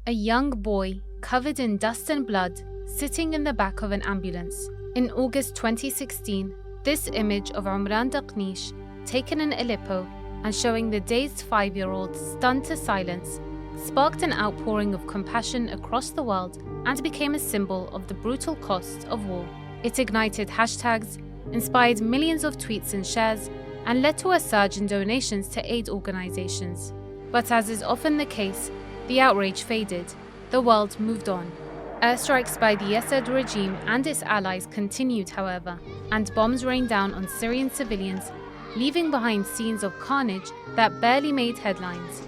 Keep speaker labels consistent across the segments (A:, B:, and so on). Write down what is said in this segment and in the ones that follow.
A: A young boy, covered in dust and blood, sitting in the back of an ambulance. In August 2016, this image of Omran Daqneesh, taken in Aleppo and showing the dazed 5-year-old stunned to silence, sparked an outpouring of compassion across the world and became a symbol of the brutal cost of war. It ignited hashtags, inspired millions of tweets and shares, and led to a surge in donations to aid organizations. But as is often the case, the outrage faded. The world moved on. Airstrikes by the Assad regime and its allies continued, however, and bombs rained down on Syrian civilians, leaving behind scenes of carnage that barely made headlines.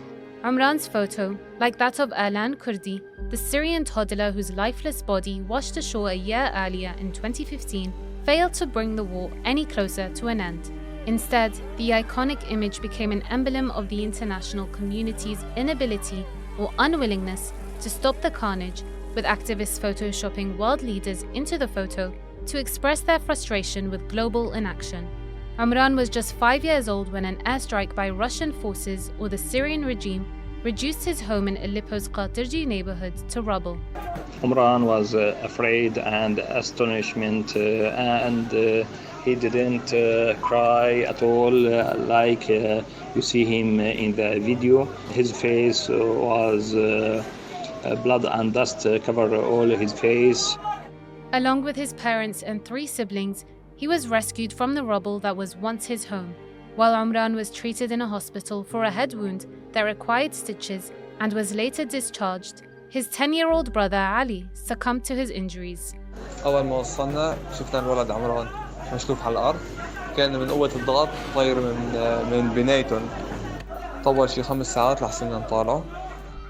A: Omran's photo, like that of Erlan Kurdi, the Syrian toddler whose lifeless body washed ashore a year earlier in 2015, failed to bring the war any closer to an end. Instead, the iconic image became an emblem of the international community's inability or unwillingness to stop the carnage, with activists photoshopping world leaders into the photo to express their frustration with global inaction. Omran was just 5 years old when an airstrike by Russian forces or the Syrian regime reduced his home in Aleppo's Qatirji neighborhood to rubble.
B: Omran was afraid and astonishment, and he didn't cry at all like you see him in the video. His face was blood and dust covered all his face.
A: Along with his parents and 3 siblings, he was rescued from the rubble that was once his home, while Omran was treated in a hospital for a head wound that required stitches and was later discharged. His 10-year-old brother Ali succumbed to his injuries.
C: أول ما وصلنا شفنا الولد عمران مشلوف على الأرض، كان من قوة الضغط طاير من بنايتهم. طول شي 5 ساعات لحسنا نطالعه.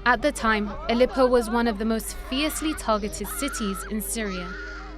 A: At the time, Aleppo was one of the most fiercely targeted cities in Syria.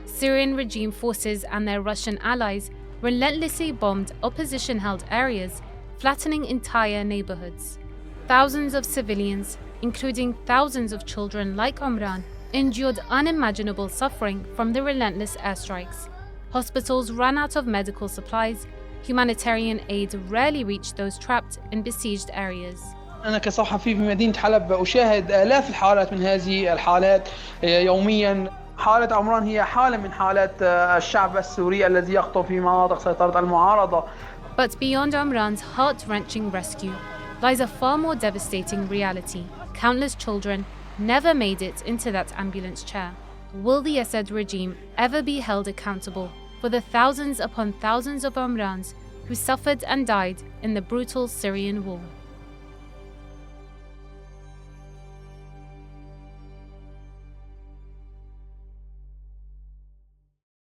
A: Syrian regime forces and their Russian allies relentlessly bombed opposition-held areas, flattening entire neighborhoods. Thousands of civilians, including thousands of children like Omran, endured unimaginable suffering from the relentless airstrikes. Hospitals ran out of medical supplies. Humanitarian aid rarely reached those trapped in besieged areas.
D: أنا كصحفي في مدينة حلب أشاهد آلاف الحالات من هذه الحالات يومياً. حالة عمران هي حالة من حالات الشعب السوري الذي يخطو في مناطق سيطرة المعارضة.
A: But beyond Omran's heart-wrenching rescue lies a far more devastating reality. Countless children never made it into that ambulance chair. Will the Assad regime ever be held accountable for the thousands upon thousands of Omrans who suffered and died in the brutal Syrian war?